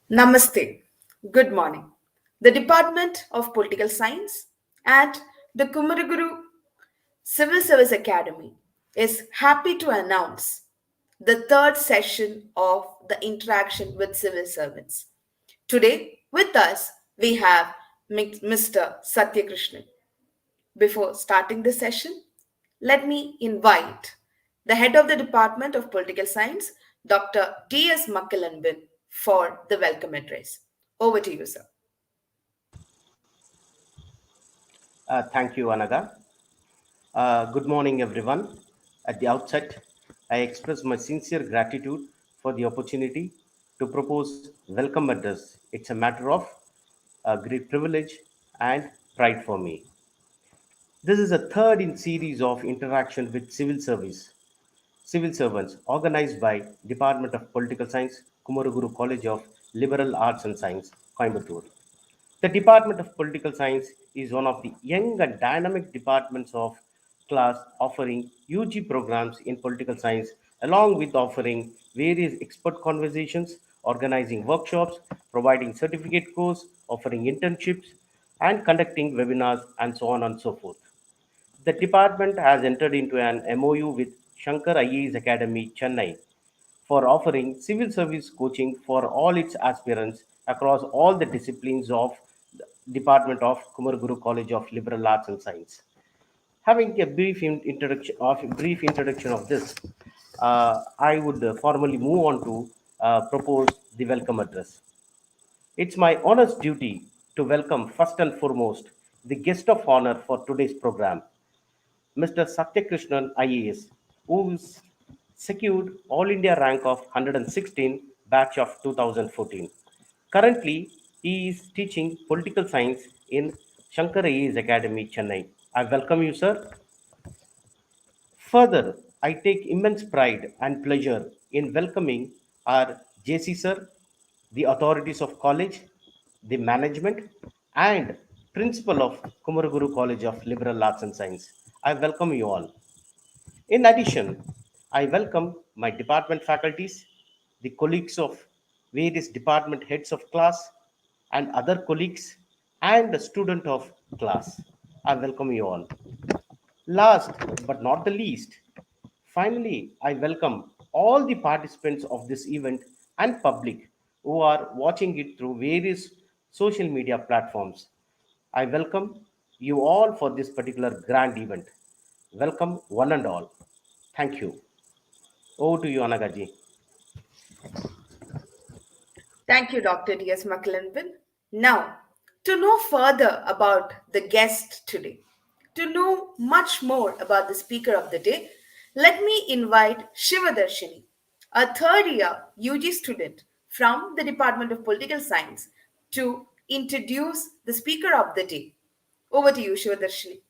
Namaste. Good morning. The Department of Political Science and the Kumaraguru Civil Service Academy is happy to announce the third session of the interaction with civil servants. Today, with us, we have Mr. Sakthyakrishnan. Before starting the session, let me invite the head of the Department of Political Science, Dr. T.S. Makkalanbin, for the welcome address. Over to you, sir. Thank you, Anaga. Good morning, everyone. At the outset, I express my sincere gratitude for the opportunity to propose welcome address. It's a matter of great privilege and pride for me. This is a third in series of interaction with civil servants organized by Department of Political Science, Kumaraguru College of Liberal Arts and Science, Coimbatore. The Department of Political Science is one of the young and dynamic departments of class offering UG programs in political science, along with offering various expert conversations, organizing workshops, providing certificate course, offering internships, and conducting webinars, and so on and so forth. The department has entered into an MOU with Shankar IAS Academy, Chennai, for offering civil service coaching for all its aspirants across all the disciplines of the Department of Kumaraguru College of Liberal Arts and Science. Having a brief introduction of this, I would formally move on to propose the welcome address. It's my honest duty to welcome first and foremost the guest of honor for today's program, Mr. Sakthyakrishnan IAS, who is secured All India rank of 116 batch of 2014. Currently, he is teaching political science in Shankar IAS Academy, Chennai. I welcome you, sir. Further, I take immense pride and pleasure in welcoming our JC sir, the authorities of college, the management, and principal of Kumaraguru College of Liberal Arts and Science. I welcome you all. In addition, I welcome my department faculties, the colleagues of various department heads of class, and other colleagues, and the student of class. I welcome you all. Last but not the least, finally, I welcome all the participants of this event and public who are watching it through various social media platforms. I welcome you all for this particular grand event. Welcome, one and all. Thank you. Over to you, Anagaji. Thank you, Dr. T.S. McClellan. Now, to know further about the guest today, to know much more about the speaker of the day, let me invite Shivadarshini, a third year UG student from the Department of Political Science, to introduce the speaker of the day. Over to you, Shivadarshini.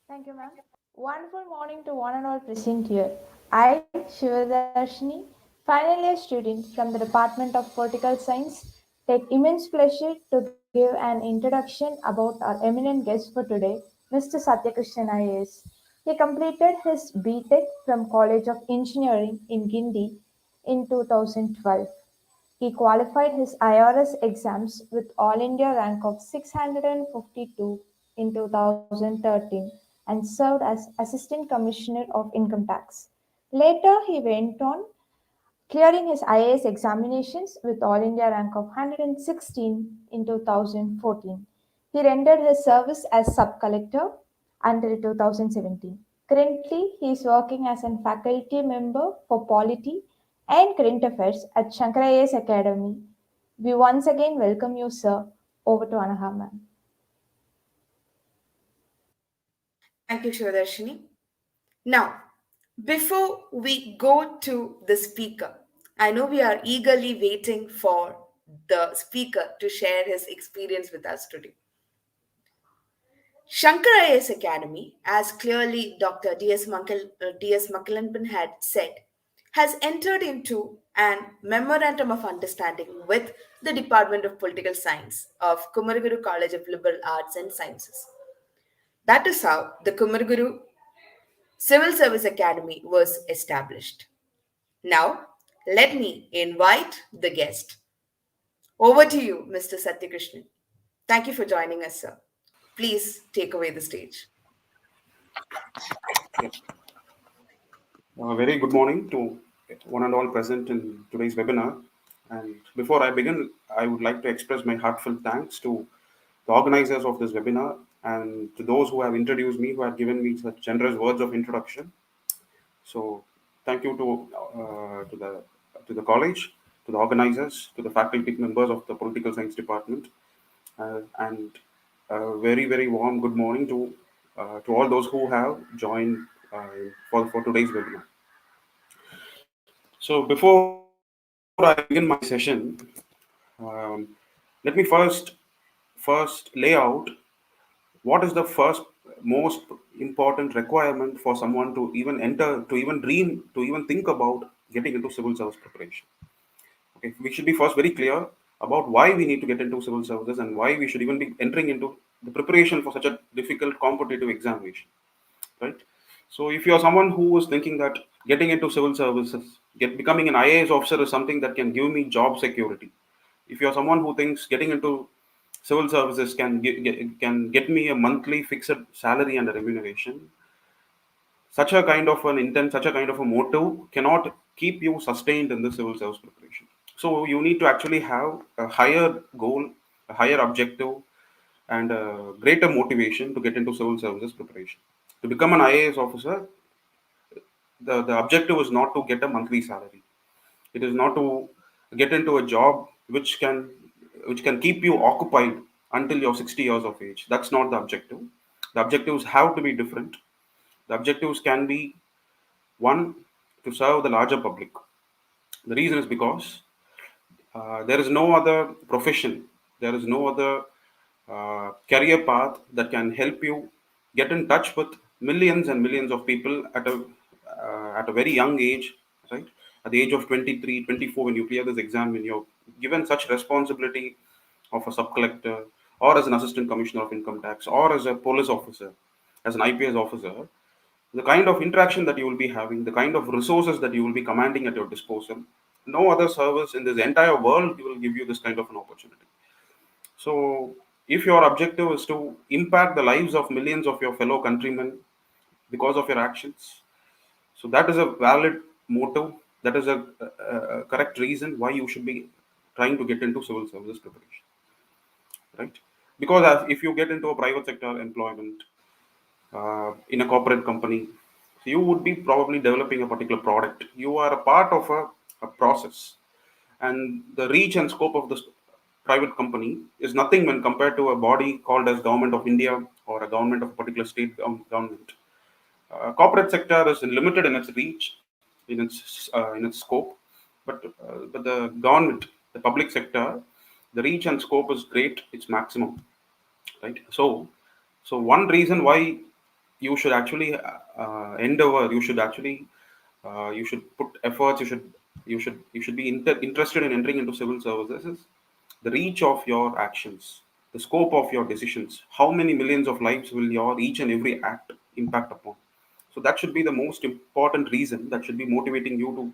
Thank you, ma'am. Wonderful morning to one and all present here. I, Shivadarshini, final year student from the Department of Political Science, take immense pleasure to give an introduction about our eminent guest for today, Mr. Sakthyakrishnan IAS. He completed his BTech from College of Engineering in Guindy in 2012. He qualified his IRS exams with All India rank of 652 in 2013 and served as Assistant Commissioner of Income Tax. Later, he went on clearing his IAS examinations with All India rank of 116 in 2014. He rendered his service as sub collector until 2017. Currently, he is working as a faculty member for Polity and Current Affairs at Shankar IAS Academy. We once again welcome you, sir. Over to Anaha, ma'am. Thank you, Shivadarshini. Now, before we go to the speaker, I know we are eagerly waiting for the speaker to share his experience with us today. Shankar IAS Academy, as clearly Dr. D.S. McClellan had said, has entered into an memorandum of understanding with the Department of Political Science of Kumaraguru College of Liberal Arts and Sciences. That is how the Kumaraguru Civil Service Academy was established. Now, let me invite the guest. Over to you, Mr. Satyakrishnan. Thank you for joining us, sir. Please take away the stage. Very good morning to one and all present in today's webinar. And before I begin, I would like to express my heartfelt thanks to the organizers of this webinar and to those who have introduced me, who have given me such generous words of introduction. So, thank you to the college, to the organizers, to the faculty members of the Political Science Department, and a very warm good morning to all those who have joined for today's webinar. So before I begin my session, um, let me first lay out what is the first most important requirement for someone to even enter, to even dream, to even think about getting into civil service preparation. Okay, we should be first very clear about why we need to get into civil services and why we should even be entering into the preparation for such a difficult competitive examination, right? So if you're someone who is thinking that getting into civil services, becoming an IAS officer is something that can give me job security, if you're someone who thinks getting into civil services can get me a monthly fixed salary and a remuneration, such a kind of an intent, such a kind of a motive cannot keep you sustained in the civil service preparation. So you need to actually have a higher goal, a higher objective, and a greater motivation to get into civil services preparation. To become an IAS officer, the objective is not to get a monthly salary. It is not to get into a job which can keep you occupied until you're 60 years of age. That's not the objective. The objectives have to be different. The objectives can be one, to serve the larger public. The reason is because there is no other profession, there is no other career path that can help you get in touch with millions and millions of people at a very young age, right? At the age of 23, 24, when you clear this exam, when you're given such responsibility of a sub collector, or as an assistant commissioner of income tax, or as a police officer, as an IPS officer, the kind of interaction that you will be having, the kind of resources that you will be commanding at your disposal, no other service in this entire world will give you this kind of an opportunity. So, if your objective is to impact the lives of millions of your fellow countrymen because of your actions, so that is a valid motive. That is a correct reason why you should be trying to get into civil services preparation, right? Because if you get into a private sector employment in a corporate company, you would be probably developing a particular product. You are a part of a process, and the reach and scope of this private company is nothing when compared to a body called as Government of India or a government of a particular state government. Corporate sector is limited in its reach, in its scope, but the government, the public sector, the reach and scope is great. It's maximum, right? So one reason why you should actually endeavor, you should put efforts, you should be interested in entering into civil services is the reach of your actions, the scope of your decisions. How many millions of lives will your each and every act impact upon? So that should be the most important reason that should be motivating you to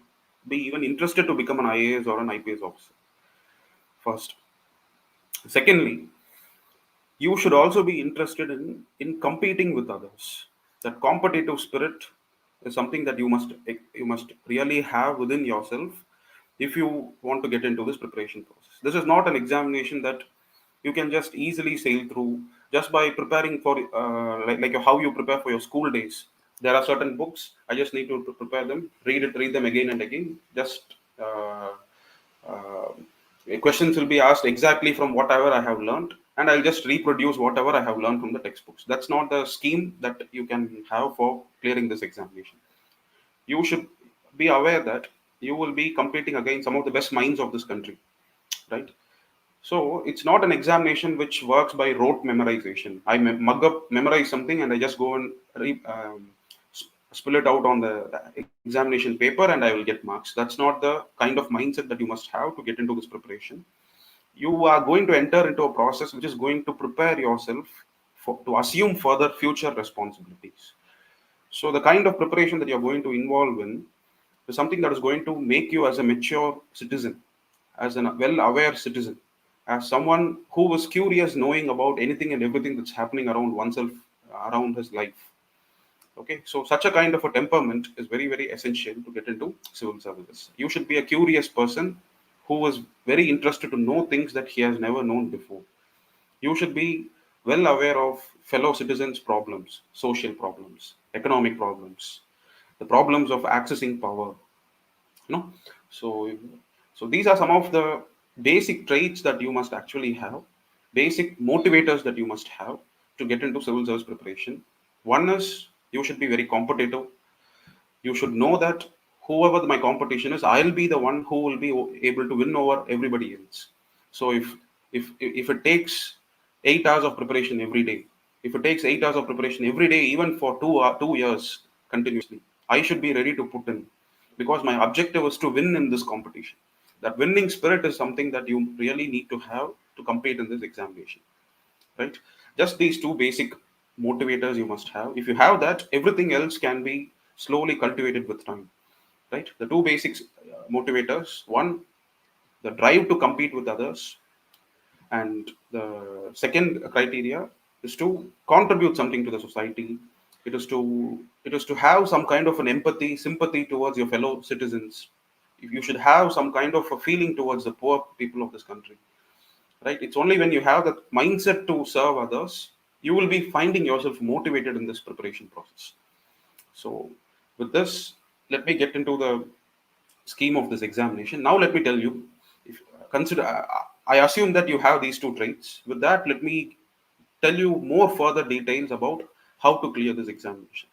be even interested to become an IAS or an IPS officer. First. Secondly, you should also be interested in competing with others. That competitive spirit is something that you must really have within yourself if you want to get into this preparation process. This is not an examination that you can just easily sail through just by preparing for like how you prepare for your school days. There are certain books, I just need to prepare them, read them again and again. Just uh, uh, questions will be asked exactly from whatever I have learned, and I'll just reproduce whatever I have learned from the textbooks. That's not the scheme that you can have for clearing this examination. You should be aware that you will be competing against some of the best minds of this country, right? So it's not an examination which works by rote memorization. I memorize something, and I just go and spill it out on the examination paper, and I will get marks. That's not the kind of mindset that you must have to get into this preparation. You are going to enter into a process which is going to prepare yourself to assume further future responsibilities. So the kind of preparation that you're going to involve in is something that is going to make you as a mature citizen, as a well-aware citizen, as someone who was curious, knowing about anything and everything that's happening around oneself, around his life. Okay, so such a kind of a temperament is very, very essential to get into civil services. You should be a curious person who is very interested to know things that he has never known before. You should be well aware of fellow citizens' problems, social problems, economic problems, the problems of accessing power. You know, so these are some of the basic traits that you must actually have, basic motivators that you must have to get into civil service preparation. One is you should be very competitive. You should know that whoever my competition is, I'll be the one who will be able to win over everybody else. So if it takes 8 hours of preparation every day, if it takes 8 hours of preparation every day, even for 2 years continuously, I should be ready to put in, because my objective is to win in this competition. That winning spirit is something that you really need to have to compete in this examination, right? Just these two basic motivators you must have. If you have that, everything else can be slowly cultivated with time, right? The two basics, motivators: one, the drive to compete with others, and the second criteria is to contribute something to the society. It is to have some kind of an empathy, sympathy towards your fellow citizens. You should have some kind of a feeling towards the poor people of this country, right? It's only when you have that mindset to serve others, you will be finding yourself motivated in this preparation process. So with this, let me get into the scheme of this examination. Now let me tell you, if consider, I assume that you have these two traits. With that, let me tell you more further details about how to clear this examination.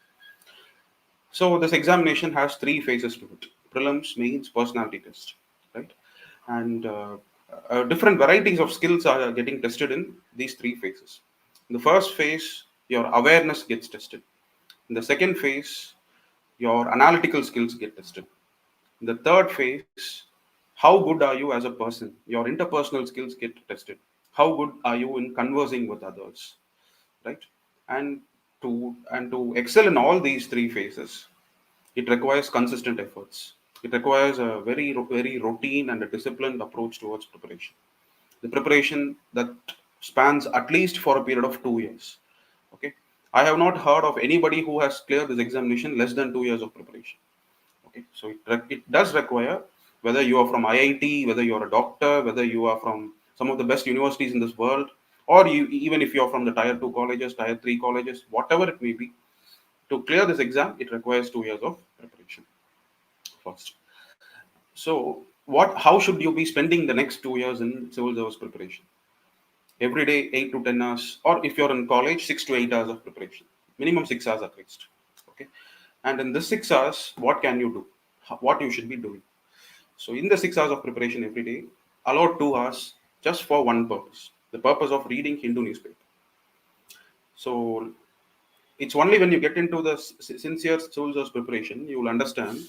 So this examination has three phases to it: prelims, mains, personality test, right? And different varieties of skills are getting tested in these three phases. In the first phase, your awareness gets tested. In the second phase, your analytical skills get tested. In the third phase, how good are you as a person? Your interpersonal skills get tested. How good are you in conversing with others, right? And to excel in all these three phases, it requires consistent efforts. It requires a very routine and a disciplined approach towards preparation. The preparation that spans at least for a period of 2 years. Okay, I have not heard of anybody who has cleared this examination less than 2 years of preparation. Okay, so it does require, whether you are from IIT, whether you are a doctor, whether you are from some of the best universities in this world, or you, even if you are from the tier 2 colleges, tier 3 colleges, whatever it may be, to clear this exam, it requires 2 years of preparation first. So, how should you be spending the next 2 years in civil service preparation? Every day, 8 to 10 hours, or if you're in college, 6 to 8 hours of preparation, minimum 6 hours at least. Okay, and in this 6 hours, what can you do? What you should be doing? So, in the 6 hours of preparation every day, allot 2 hours just for one purpose: the purpose of reading Hindu newspaper. So, it's only when you get into the sincere civil service preparation you will understand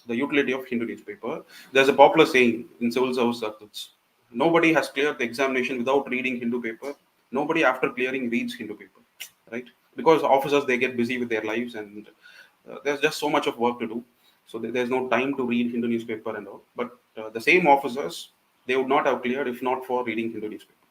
the utility of Hindu newspaper. There's a popular saying in civil service circles: nobody has cleared the examination without reading Hindu paper. Nobody after clearing reads Hindu paper, right? Because officers, they get busy with their lives, and there's just so much of work to do. So there's no time to read Hindu newspaper and all. But the same officers, they would not have cleared if not for reading Hindu newspaper,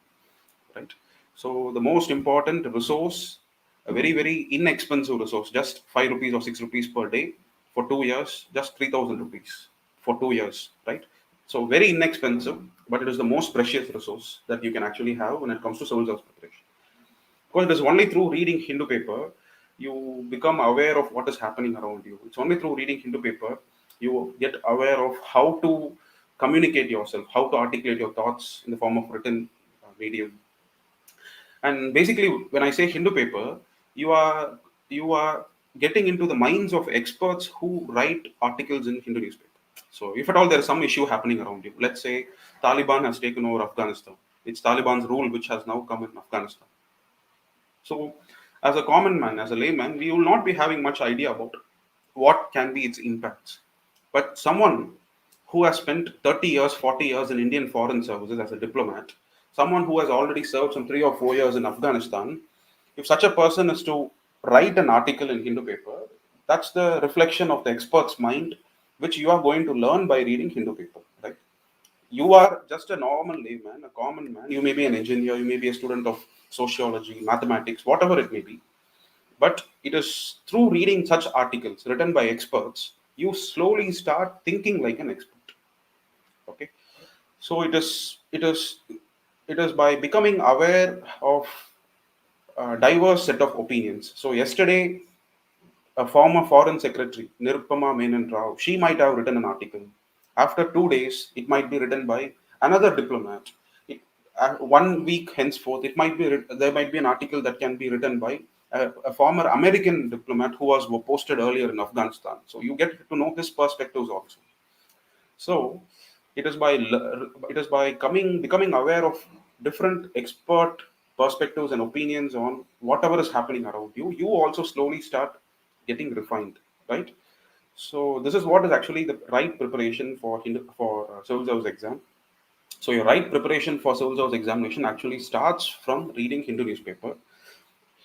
right? So the most important resource, a very inexpensive resource, just 5 rupees or 6 rupees per day for 2 years, just 3,000 rupees for 2 years, right? So very inexpensive, but it is the most precious resource that you can actually have when it comes to civil service preparation. Because it is only through reading Hindu paper you become aware of what is happening around you. It's only through reading Hindu paper you get aware of how to communicate yourself, how to articulate your thoughts in the form of written medium. And basically, when I say Hindu paper, you are getting into the minds of experts who write articles in Hindu newspaper. So if at all there is some issue happening around you, let's say Taliban has taken over Afghanistan, it's Taliban's rule which has now come in Afghanistan. So as a common man, as a layman, we will not be having much idea about what can be its impacts. But someone who has spent 30 years, 40 years in Indian foreign services as a diplomat, someone who has already served some 3 or 4 years in Afghanistan, if such a person is to write an article in Hindu paper, that's the reflection of the expert's mind. which you are going to learn by reading Hindu paper, right? You are just a normal layman, a common man. You may be an engineer, you may be a student of sociology, mathematics, whatever it may be. But it is through reading such articles written by experts, you slowly start thinking like an expert. Okay, so it is by becoming aware of a diverse set of opinions. So yesterday, a former foreign secretary, Nirupama Menon Rao, she might have written an article. After 2 days, it might be written by another diplomat. It, 1 week henceforth, there might be an article that can be written by a former American diplomat who was posted earlier in Afghanistan. So you get to know his perspectives also. So it is by becoming aware of different expert perspectives and opinions on whatever is happening around you. You also slowly start getting refined, right? So this is what is actually the right preparation for civil service exam. So your right preparation for civil service examination actually starts from reading Hindu newspaper.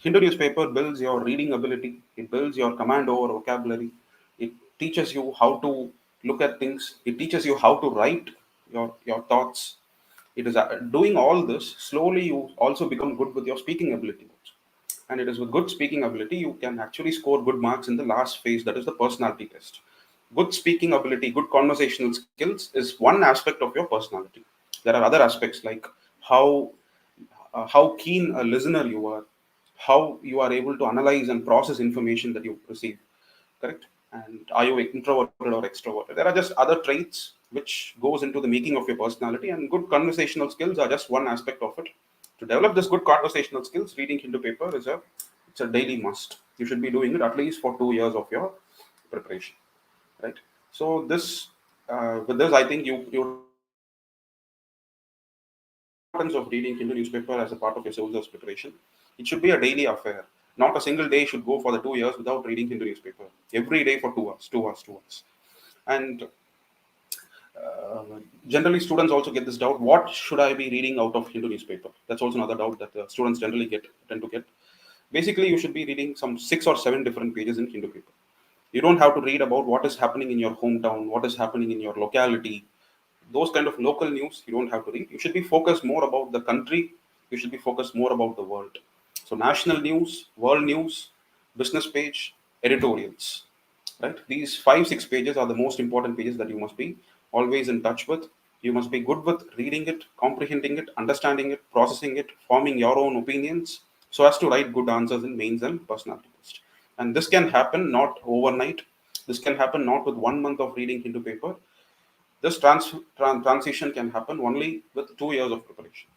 Hindu newspaper builds your reading ability, it builds your command over vocabulary, it teaches you how to look at things, it teaches you how to write your thoughts. It is doing all this, slowly you also become good with your speaking ability. And it is with good speaking ability you can actually score good marks in the last phase, that is the personality test. Good speaking ability, good conversational skills is one aspect of your personality. There are other aspects like how how keen a listener you are, how you are able to analyze and process information that you receive, correct? And are you introverted or extroverted? There are just other traits which goes into the making of your personality, and good conversational skills are just one aspect of it. To develop this good conversational skills, reading Hindu paper it's a daily must. You should be doing it at least for 2 years of your preparation, right? So this with this, I think you would understand the importance of reading Hindu newspaper as a part of your civil service preparation. It should be a daily affair. Not a single day should go for the 2 years without reading Hindu newspaper. Every day for 2 hours, 2 hours, 2 hours. And generally, students also get this doubt: what should I be reading out of Hindu newspaper? That's also another doubt that students generally tend to get. Basically, you should be reading some 6 or 7 different pages in Hindu paper. You don't have to read about what is happening in your hometown, what is happening in your locality. Those kind of local news you don't have to read. You should be focused more about the country. You should be focused more about the world. So national news, world news, business page, editorials, right? These 5 6 pages are the most important pages that you must be always in touch with. You must be good with reading it, comprehending it, understanding it, processing it, forming your own opinions, so as to write good answers in mains and personality test. And this can happen not overnight. This can happen not with 1 month of reading into paper. This transition can happen only with 2 years of preparation.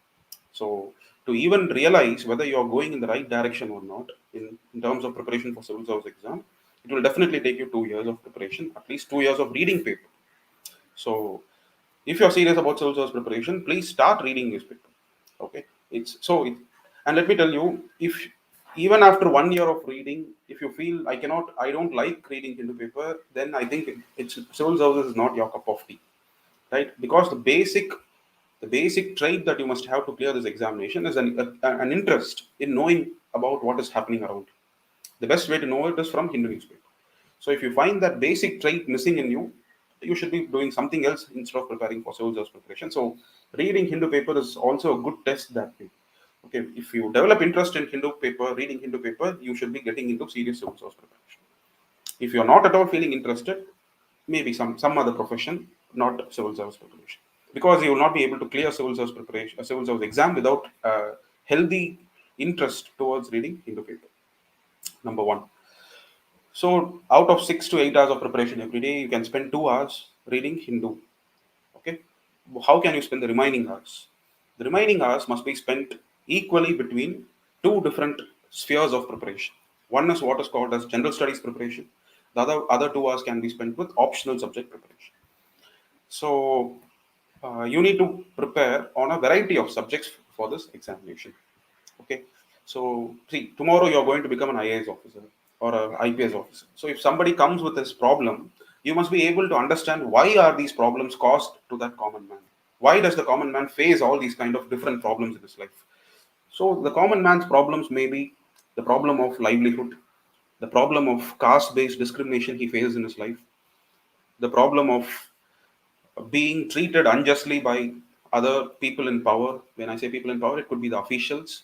So, to even realize whether you are going in the right direction or not in terms of preparation for civil service exam, it will definitely take you 2 years of preparation, at least 2 years of reading paper. So, if you're serious about civil service preparation, please start reading newspaper. Okay, and let me tell you, if even after 1 year of reading, if you feel I don't like reading into paper, then I think it's civil service is not your cup of tea, right? Because the basic trait that you must have to clear this examination is an interest in knowing about what is happening around you. The best way to know it is from Hindu newspaper. So if you find that basic trait missing in you, you should be doing something else instead of preparing for civil service preparation. So reading Hindu paper is also a good test that way. Okay, if you develop interest in Hindu paper, reading Hindu paper, you should be getting into serious civil service preparation. If you're not at all feeling interested, maybe some other profession, not civil service preparation, because you will not be able to clear civil service preparation, a civil service exam without healthy interest towards reading Hindu paper. Number one. So out of 6 to 8 hours of preparation every day, you can spend 2 hours reading Hindu. Okay, how can you spend the remaining hours? The remaining hours must be spent equally between two different spheres of preparation. One is what is called as general studies preparation. The other 2 hours can be spent with optional subject preparation. So you need to prepare on a variety of subjects for this examination. Okay, so see, tomorrow you're going to become an IAS officer or an IPS officer. So if somebody comes with this problem, you must be able to understand why are these problems caused to that common man. Why does the common man face all these kind of different problems in his life? So the common man's problems may be the problem of livelihood, the problem of caste-based discrimination he faces in his life, the problem of being treated unjustly by other people in power. When I say people in power, it could be the officials,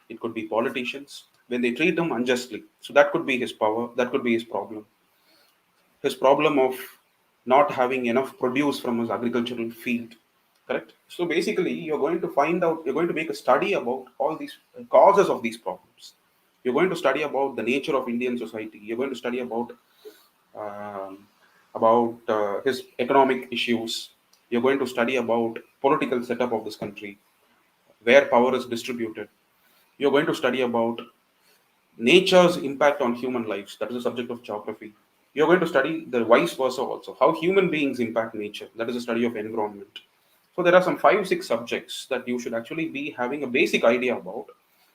it could be politicians. When they treat him unjustly, so that could be his power, that could be his problem. His problem of not having enough produce from his agricultural field. Correct. So basically, you're going to find out. You're going to make a study about all these causes of these problems. You're going to study about the nature of Indian society. You're going to study um, about his economic issues. You're going to study about political setup of this country, where power is distributed. You're going to study about nature's impact on human lives. That is the subject of geography. You're going to study the vice versa also, how human beings impact nature. That is a study of environment. So there are some 5 6 subjects that you should actually be having a basic idea about,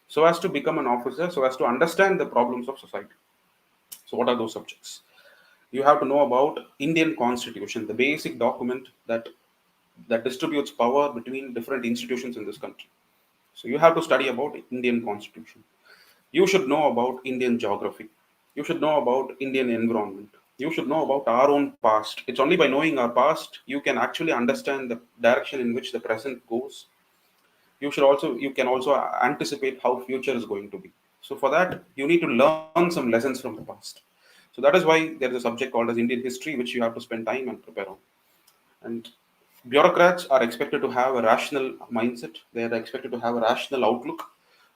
so as to become an officer, so as to understand the problems of society. So what are those subjects? You have to know about Indian Constitution, the basic document that distributes power between different institutions in this country. So you have to study about Indian Constitution. You should know about Indian geography. You should know about Indian environment. You should know about our own past. It's only by knowing our past you can actually understand the direction in which the present goes. You can also anticipate how future is going to be. So for that you need to learn some lessons from the past. So that is why there is a subject called as Indian history, which you have to spend time and prepare on. And bureaucrats are expected to have a rational mindset. They are expected to have a rational outlook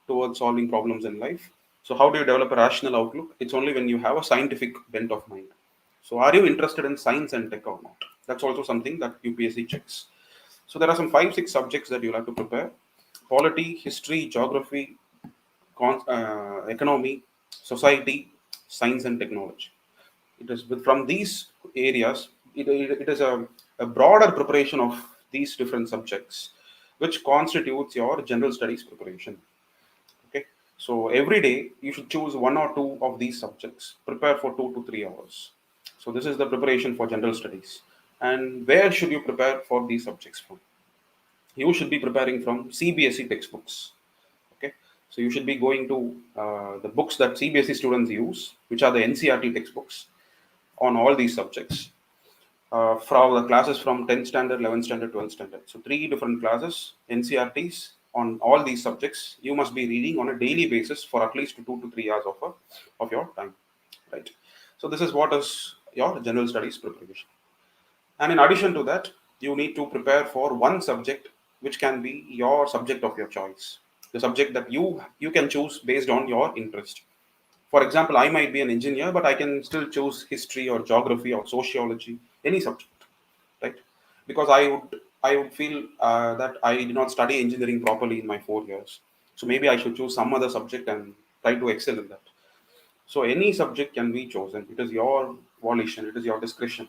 towards solving problems in life. So how do you develop a rational outlook? It's only when you have a scientific bent of mind. So are you interested in science and tech or not? That's also something that UPSC checks. So there are some 5 6 subjects that you'll have to prepare: polity, history, geography, economy, society, science and technology. It is from these areas, it is a broader preparation of these different subjects, which constitutes your general studies preparation. Okay, so every day you should choose 1 or 2 of these subjects, prepare for 2 to 3 hours. So this is the preparation for general studies. And where should you prepare for these subjects from? You should be preparing from CBSE textbooks. Okay, so you should be going to the books that CBSE students use, which are the NCRT textbooks on all these subjects. From the classes from 10th standard, 11th standard, 12th standard. So 3 different classes, NCRTs on all these subjects. You must be reading on a daily basis for at least 2 to 3 hours of your time, right? So this is what is your general studies preparation. And in addition to that, you need to prepare for one subject which can be your subject of your choice, the subject that you can choose based on your interest. For example, I might be an engineer, but I can still choose history or geography or sociology, any subject, right? Because I would feel that I did not study engineering properly in my 4 years, so maybe I should choose some other subject and try to excel in that. So any subject can be chosen. It is your volition. It is your discretion.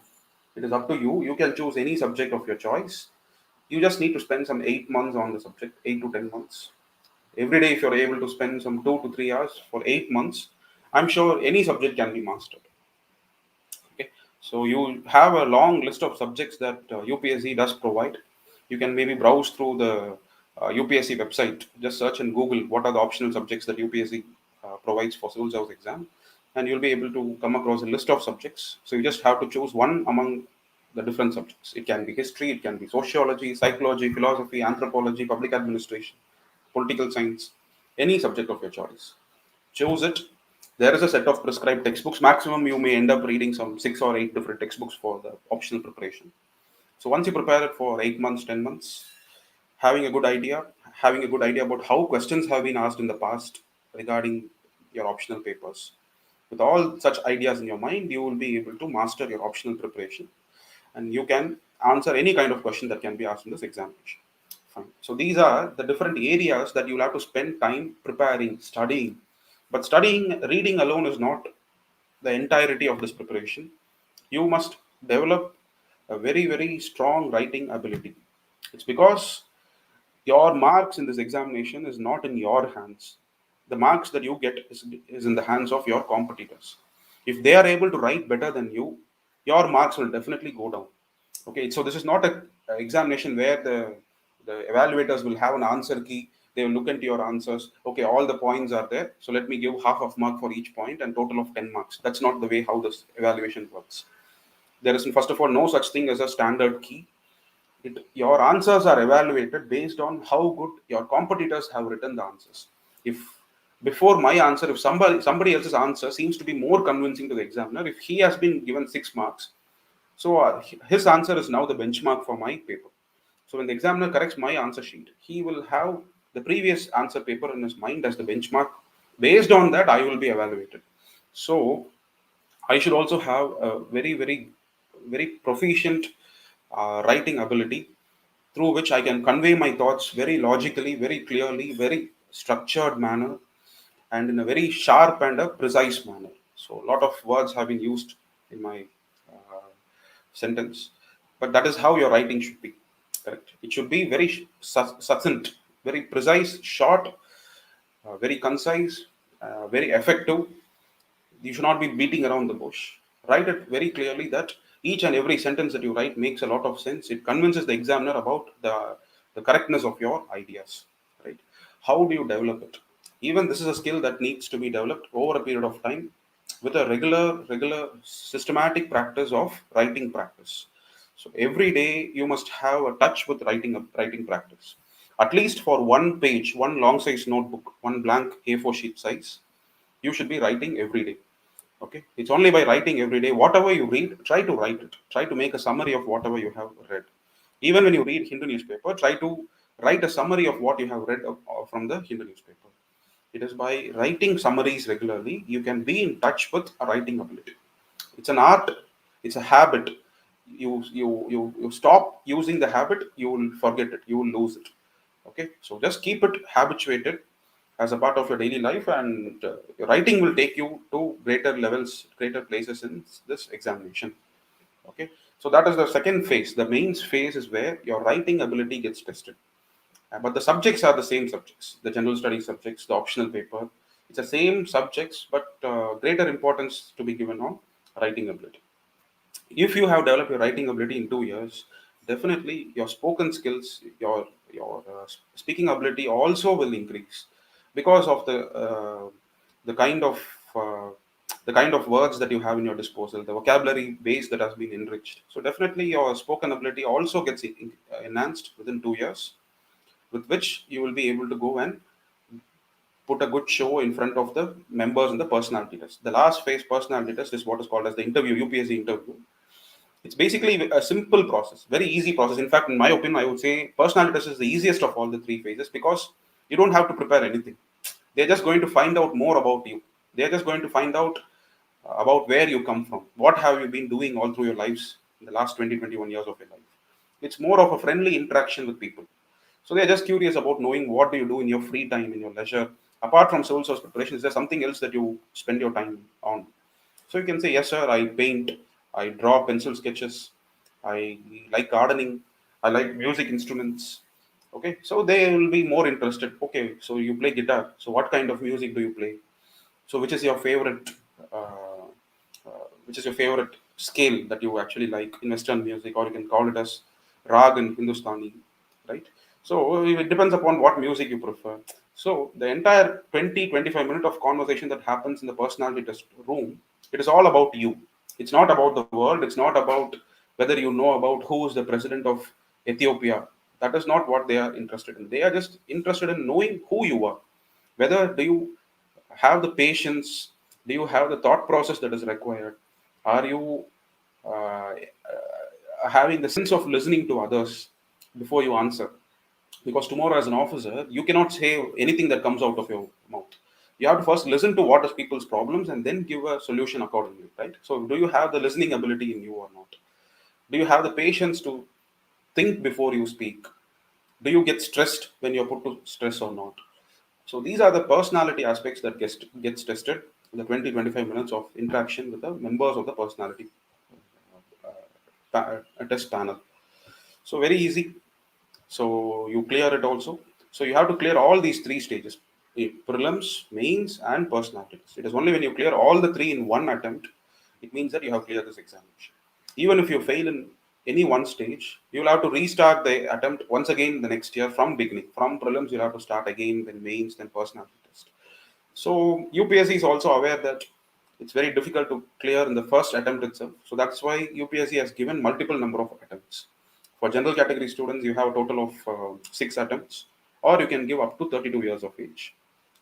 It is up to you. You can choose any subject of your choice. You just need to spend some 8 months on the subject, 8 to 10 months. Every day, if you're able to spend some 2 to 3 hours for 8 months, I'm sure any subject can be mastered. Okay, so you have a long list of subjects that UPSC does provide. You can maybe browse through the UPSC website. Just search in Google what are the optional subjects that UPSC provides for civil service exam, and you'll be able to come across a list of subjects. So you just have to choose one among the different subjects. It can be history, it can be sociology, psychology, philosophy, anthropology, public administration, political science, any subject of your choice. Choose it. There is a set of prescribed textbooks. Maximum you may end up reading some 6 or 8 different textbooks for the optional preparation. So once you prepare it for 8 months, 10 months, having a good idea, having a good idea about how questions have been asked in the past regarding your optional papers. With all such ideas in your mind, you will be able to master your optional preparation, and you can answer any kind of question that can be asked in this examination. Fine. So these are the different areas that you'll have to spend time preparing, studying. But studying, reading alone is not the entirety of this preparation. You must develop a very, very strong writing ability. It's because your marks in this examination is not in your hands. The marks that you get is in the hands of your competitors. If they are able to write better than you, your marks will definitely go down. Okay, so this is not a examination where the evaluators will have an answer key. They will look into your answers. Okay, all the points are there, so let me give half of mark for each point and total of 10 marks. That's not the way how this evaluation works. There is, first of all, no such thing as a standard key. Your answers are evaluated based on how good your competitors have written the answers. If before my answer, if somebody else's answer seems to be more convincing to the examiner, if he has been given 6 marks, so his answer is now the benchmark for my paper. So when the examiner corrects my answer sheet, he will have the previous answer paper in his mind as the benchmark. Based on that, I will be evaluated. So I should also have a very proficient writing ability, through which I can convey my thoughts very logically, very clearly, very structured manner, and in a very sharp and a precise manner. So a lot of words have been used in my uh, sentence, but that is how your writing should be. Correct. It should be very succinct, very precise, short, very concise, very effective. You should not be beating around the bush. Write it very clearly that each and every sentence that you write makes a lot of sense. It convinces the examiner about the correctness of your ideas. Right? How do you develop it? Even this is a skill that needs to be developed over a period of time with a regular systematic practice of writing practice. So every day you must have a touch with writing practice. At least for one page, one long size notebook, one blank A4 sheet size, you should be writing every day. Okay, it's only by writing every day whatever you read, try to write it, try to make a summary of whatever you have read. Even when you read Hindu newspaper, try to write a summary of what you have read from the Hindu newspaper. It is by writing summaries regularly you can be in touch with a writing ability. It's an art, it's a habit. You stop using the habit, you will forget it, you will lose it. Okay, so just keep it habituated as a part of your daily life, and your writing will take you to greater levels, greater places in this examination. Okay, so that is the second phase. The mains phase is where your writing ability gets tested. But the subjects are the same subjects, the general studies subjects, the optional paper. It's the same subjects, but greater importance to be given on writing ability. If you have developed your writing ability in 2 years, definitely your spoken skills, your speaking ability also will increase, because of the kind of uh, the kind of words that you have in your disposal, the vocabulary base that has been enriched. So definitely your spoken ability also gets enhanced within 2 years, with which you will be able to go and put a good show in front of the members in the personality test. The last phase, personality test, is what is called as the interview, UPSC interview. It's basically a simple process, very easy process. In fact, in my opinion, I would say personality test is the easiest of all the three phases, because you don't have to prepare anything. They're just going to find out more about you. They're just going to find out about where you come from, what have you been doing all through your lives in the last 20, 21 years of your life. It's more of a friendly interaction with people. So they're just curious about knowing what do you do in your free time, in your leisure. Apart from civil service preparation, is there something else that you spend your time on? So you can say, yes, sir, I paint, I draw pencil sketches, I like gardening, I like music instruments. Okay, so they will be more interested. Okay, so you play guitar. So what kind of music do you play? So uh, which is your favorite scale that you actually like in Western music, or you can call it as rag in Hindustani, right? So it depends upon what music you prefer. So the entire 20-25 minute of conversation that happens in the personality test room, it is all about you. It's not about the world. It's not about whether you know about who is the president of Ethiopia. That is not what they are interested in. They are just interested in knowing who you are. Whether do you have the patience, do you have the thought process that is required, are you having the sense of listening to others before you answer? Because tomorrow, as an officer, you cannot say anything that comes out of your mouth. You have to first listen to what is people's problems and then give a solution accordingly, right? So do you have the listening ability in you or not? Do you have the patience to think before you speak? Do you get stressed when you're put to stress or not? So these are the personality aspects that gets tested in the 20-25 minutes of interaction with the members of the personality test panel. So very easy. So you clear it also. So you have to clear all these three stages: prelims, mains, and personalities. It is only when you clear all the three in one attempt, it means that you have cleared this examination. Even if you fail in any one stage, you will have to restart the attempt once again the next year from beginning. From prelims, you'll have to start again, then mains, then personality test. So UPSC is also aware that It's very difficult to clear in the first attempt itself. So that's why UPSC has given multiple number of attempts. For general category students, you have a total of 6 attempts, or you can give up to 32 years of age.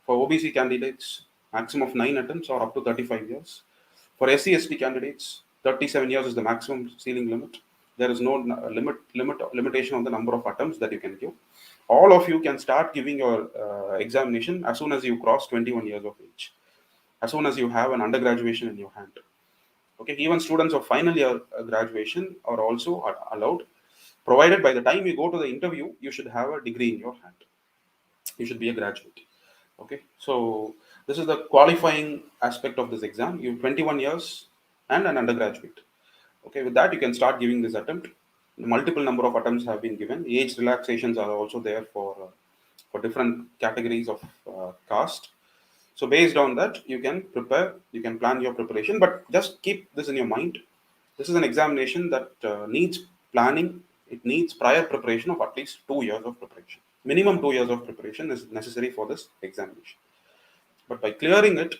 For OBC candidates, maximum of 9 attempts or up to 35 years. For SC/ST candidates, 37 years is the maximum ceiling limit. There is no limitation on the number of attempts that you can give. All of you can start giving your examination as soon as you cross 21 years of age, as soon as you have an undergraduation in your hand. Okay, even students of final year graduation are also allowed, provided by the time you go to the interview, you should have a degree in your hand. You should be a graduate. Okay, so this is the qualifying aspect of this exam. You 21 years and an undergraduate. Okay, with that you can start giving this attempt. Multiple number of attempts have been given. Age relaxations are also there for different categories of caste. So based on that, you can prepare, you can plan your preparation, but just keep this in your mind. This is an examination that needs planning. It needs prior preparation of at least 2 years of preparation. Minimum 2 years of preparation is necessary for this examination. But by clearing it,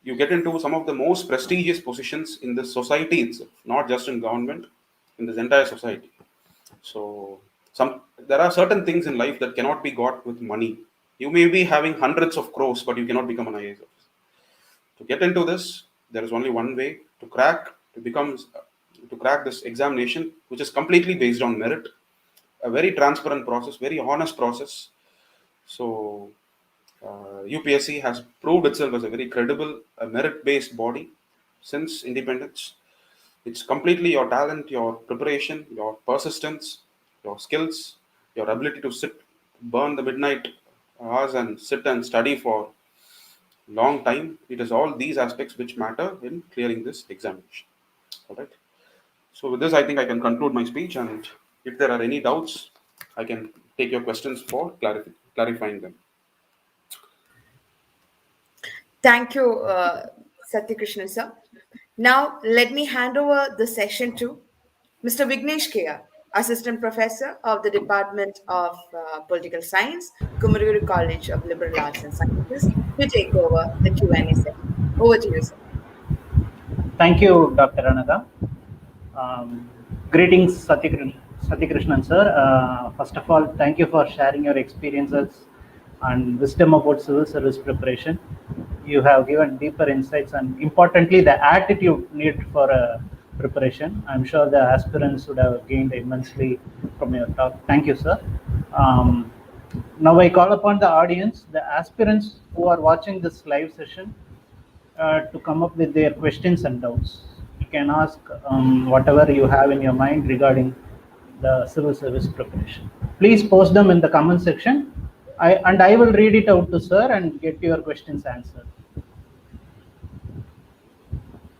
you get into some of the most prestigious positions in the society itself, not just in government, in this entire society. So there are certain things in life that cannot be got with money. You may be having hundreds of crores, but you cannot become an IAS officer. To get into this, there is only one way to crack this examination, which is completely based on merit, a very transparent process, very honest process. So UPSC has proved itself as a very credible, merit-based body since independence. It's completely your talent, your preparation, your persistence, your skills, your ability to burn the midnight hours and sit and study for long time. It is all these aspects which matter in clearing this examination. All right. So with this, I think I can conclude my speech, and if there are any doubts, I can take your questions for clarifying them. Thank you, Satyakrishnan sir. Now, let me hand over the session to Mr. Vignesh Kea, Assistant Professor of the Department of Political Science, Kumaraguru College of Liberal Arts and Sciences, to take over the Q&A session. Over to you, sir. Thank you, Dr. Anaga. Greetings, Satyakrishnan sir. First of all, thank you for sharing your experiences and wisdom about civil service preparation. You have given deeper insights and, importantly, the attitude needed for preparation. I'm sure the aspirants would have gained immensely from your talk. Thank you, sir. Now I call upon the audience, the aspirants who are watching this live session, to come up with their questions and doubts. You can ask whatever you have in your mind regarding the civil service preparation. Please post them in the comment section, and I will read it out to sir and get your questions answered.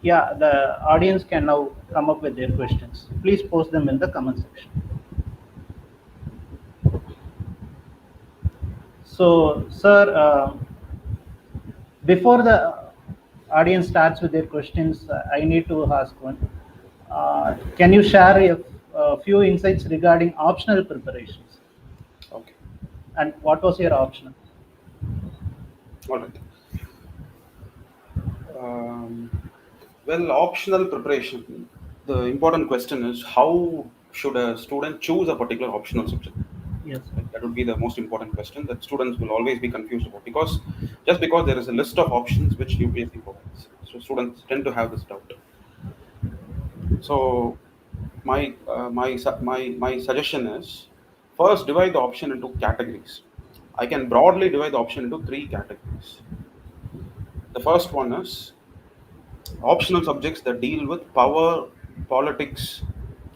Yeah, the audience can now come up with their questions. Please post them in the comment section. So, sir, before the audience starts with their questions, I need to ask one. Can you share a few insights regarding optional preparations? Okay. And what was your optional? All right. Well, optional preparation. The important question is, how should a student choose a particular optional subject? Yes. That would be the most important question that students will always be confused about, because just because there is a list of options which UPSC provides, so students tend to have this doubt. So my suggestion is, first divide the option into categories. I can broadly divide the option into 3 categories. The first one is optional subjects that deal with power, politics,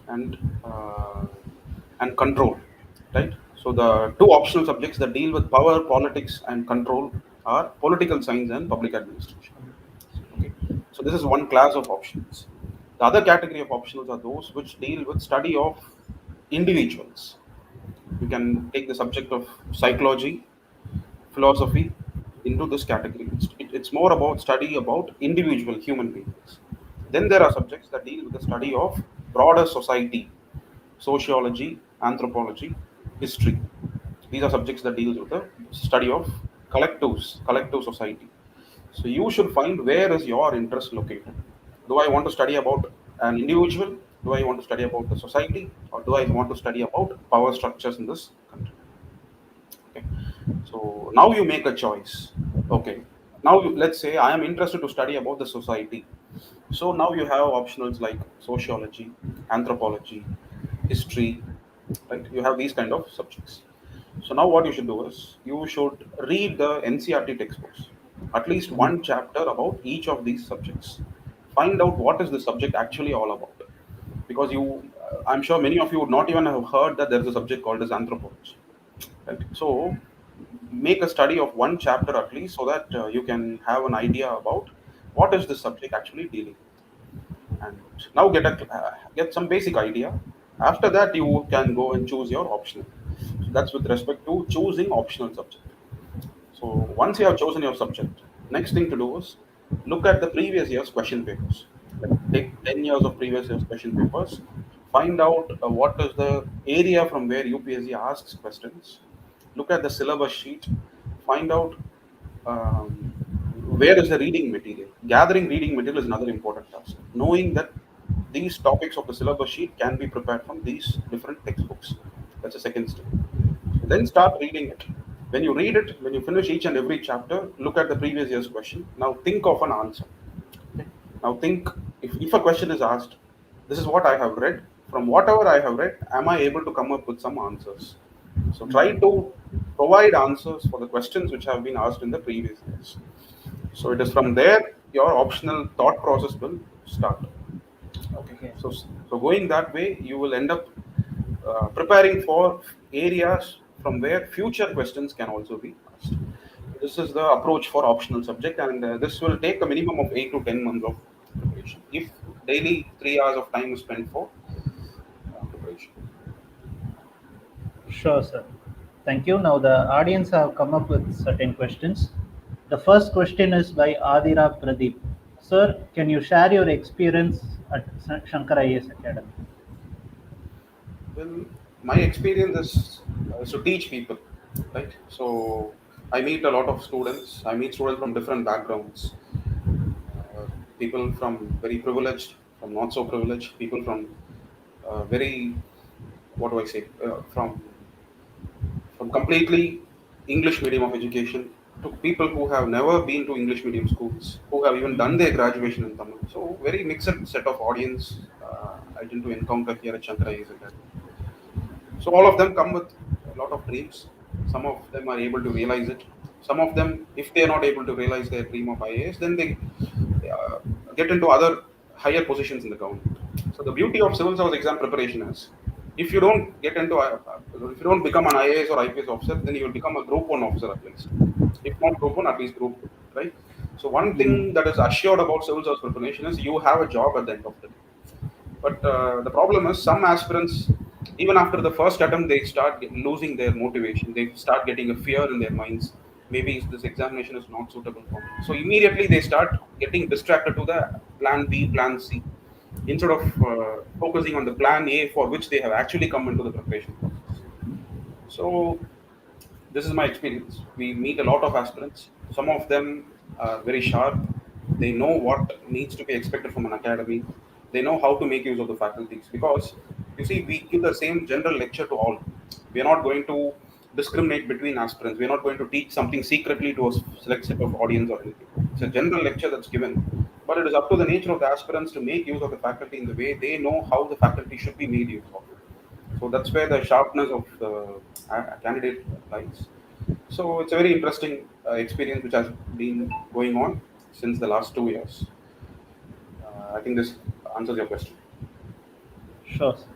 and uh, and control, right? So the 2 optional subjects that deal with power, politics, and control are political science and public administration. Okay, so this is one class of options. The other category of optionals are those which deal with study of individuals. You can take the subject of psychology, philosophy into this category. It's more about study about individual human beings. Then there are subjects that deal with the study of broader society, sociology, anthropology, history. These are subjects that deal with the study of collective society. So you should find where is your interest located. Do I want to study about an individual? Do I want to study about the society? Or do I want to study about power structures in this country? Okay. So now you make a choice. Okay. Now let's say I am interested to study about the society. So now you have optionals like sociology, anthropology, history, right? You have these kind of subjects. So now what you should do is you should read the NCRT textbooks, at least one chapter about each of these subjects. Find out what is the subject actually all about. Because I'm sure many of you would not even have heard that there's a subject called as anthropology. Right? So make a study of one chapter at least so that you can have an idea about what is the subject actually dealing with. And now get some basic idea. After that, you can go and choose your optional. So that's with respect to choosing optional subject. So once you have chosen your subject, next thing to do is look at the previous year's question papers. Like take 10 years of previous year's question papers, find out what is the area from where UPSC asks questions, look at the syllabus sheet, find out where is the reading material. Gathering reading material is another important task. Knowing that these topics of the syllabus sheet can be prepared from these different textbooks. That's the second step. So then start reading it. When you read it, when you finish each and every chapter, look at the previous year's question. Now think of an answer. Okay? Now think, if a question is asked, this is what I have read. From whatever I have read, am I able to come up with some answers? So try to provide answers for the questions which have been asked in the previous years. So it is from there your optional thought process will start. Okay. So going that way, you will end up preparing for areas from where future questions can also be asked. This is the approach for optional subject, and this will take a minimum of 8 to 10 months of preparation. If daily 3 hours of time is spent for preparation. Sure, sir. Thank you. Now the audience have come up with certain questions. The first question is by Adira Pradeep. Sir, can you share your experience at Shankar IAS Academy? Well, my experience is to teach people, right? So I meet a lot of students. I meet students from different backgrounds. People from very privileged, from not so privileged, people from very, what do I say, from completely English medium of education to people who have never been to English medium schools, who have even done their graduation in Tamil. So very mixed set of audience I tend to encounter here at Shankar IAS Academy. So all of them come with a lot of dreams. Some of them are able to realize it. Some of them, if they are not able to realize their dream of IAS, then they get into other higher positions in the government. So the beauty of civil service exam preparation is, if you don't get into, if you don't become an IAS or IPS officer, then you will become a Group 1 officer at least. If not Group 1, at least Group 2, right? So one thing that is assured about civil service preparation is you have a job at the end of the day. But the problem is some aspirants, even after the first attempt, they start losing their motivation. They start getting a fear in their minds. Maybe this examination is not suitable for me. So immediately they start getting distracted to the plan B, plan C, instead of focusing on the plan A for which they have actually come into the preparation process. So this is my experience. We meet a lot of aspirants. Some of them are very sharp. They know what needs to be expected from an academy. They know how to make use of the faculties, because you see, we give the same general lecture to all. We are not going to discriminate between aspirants. We are not going to teach something secretly to a select set of audience or anything. It's a general lecture that's given, but it is up to the nature of the aspirants to make use of the faculty in the way they know how the faculty should be made use of. So that's where the sharpness of the candidate lies. So it's a very interesting experience which has been going on since the last 2 years. I think this answers your question. Sure, sir.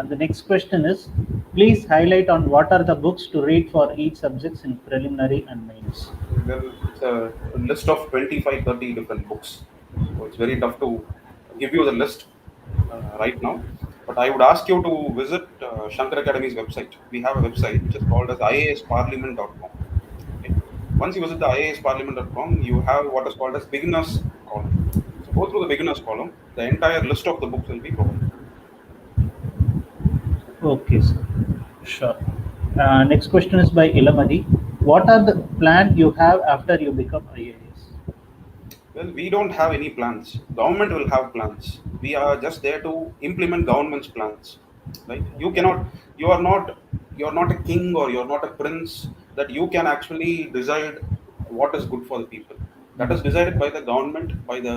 The next question is, please highlight on what are the books to read for each subjects in preliminary and mains. Well, it's a list of 25, 30 different books. So it's very tough to give you the list right now. But I would ask you to visit Shankar Academy's website. We have a website which is called as iasparliament.com. Okay. Once you visit the iasparliament.com, you have what is called as beginners column. So go through the beginners column. The entire list of the books will be provided. Okay, sir. Sure. Next question is by Ilamadi. What are the plan you have after you become IAS? Well, we don't have any plans. Government will have plans. We are just there to implement government's plans. Right? You Okay. cannot. You are not. You are not a king or you are not a prince that you can actually decide what is good for the people. That is decided by the government, by the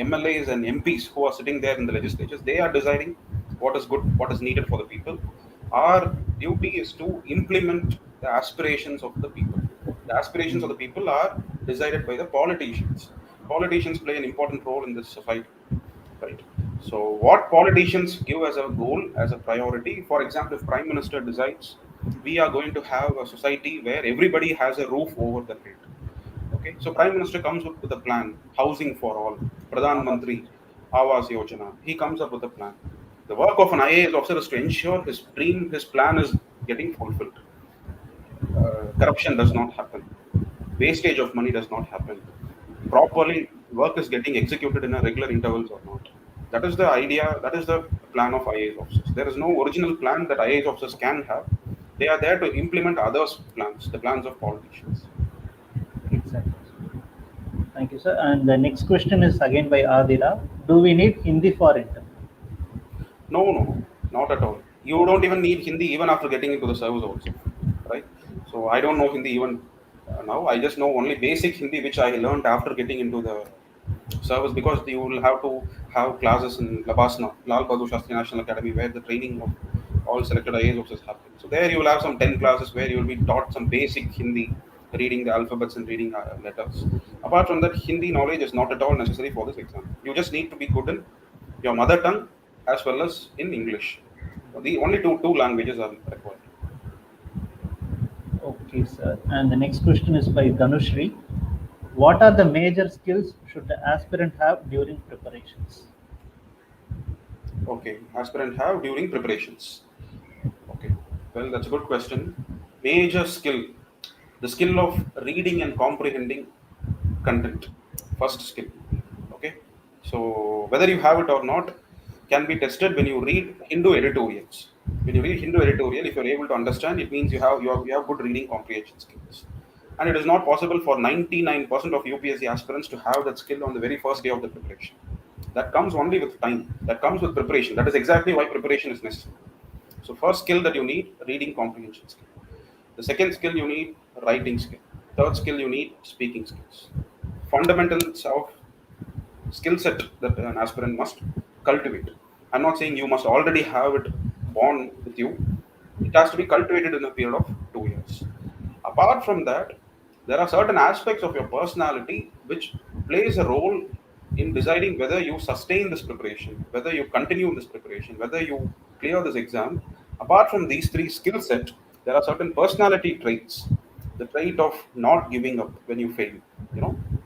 MLAs and MPs who are sitting there in the legislatures. They are deciding what is good, what is needed for the people. Our duty is to implement the aspirations of the people. The aspirations of the people are decided by the politicians. Politicians play an important role in this society, right? So, what politicians give as a goal, as a priority, for example, if Prime Minister decides we are going to have a society where everybody has a roof over their head. Okay, so Prime Minister comes up with a plan, housing for all, Pradhan Mantri Awas Yojana. He comes up with a plan. The work of an IAS officer is to ensure his dream, his plan is getting fulfilled. Corruption does not happen. Wastage of money does not happen. Properly, work is getting executed in a regular intervals or not. That is the idea. That is the plan of IAS officers. There is no original plan that IAS officers can have. They are there to implement others' plans, the plans of politicians. Exactly. Thank you, sir. And the next question is again by Adira. Do we need Hindi for interview? No, no, no, not at all. You don't even need Hindi even after getting into the service also, right? So I don't know Hindi even now. I just know only basic Hindi which I learned after getting into the service because you will have to have classes in Labasna, Lal Bahadur Shastri National Academy, where the training of all selected IAS officers happen. So there you will have some 10 classes where you will be taught some basic Hindi, reading the alphabets and reading letters. Apart from that, Hindi knowledge is not at all necessary for this exam. You just need to be good in your mother tongue as well as in English. The only two languages are required. Okay, sir. And the next question is by Dhanushri. What are the major skills should the aspirant have during preparations? Okay, aspirant have during preparations. Okay, well, that's a good question. Major skill, the skill of reading and comprehending content, first skill. Okay, so whether you have it or not can be tested when you read Hindu editorials. When you read Hindu editorial, if you're able to understand, it means you have good reading comprehension skills. And it is not possible for 99% of UPSC aspirants to have that skill on the very first day of the preparation. That comes only with time. That comes with preparation. That is exactly why preparation is necessary. So first skill that you need, reading comprehension skill. The second skill you need, writing skill. Third skill you need, speaking skills. Fundamentals of skill set that an aspirant must cultivate. I'm not saying you must already have it born with you. It has to be cultivated in a period of 2 years. Apart from that, there are certain aspects of your personality which plays a role in deciding whether you sustain this preparation, whether you continue this preparation, whether you clear this exam. Apart from these three skill set, there are certain personality traits. The trait of not giving up when you fail.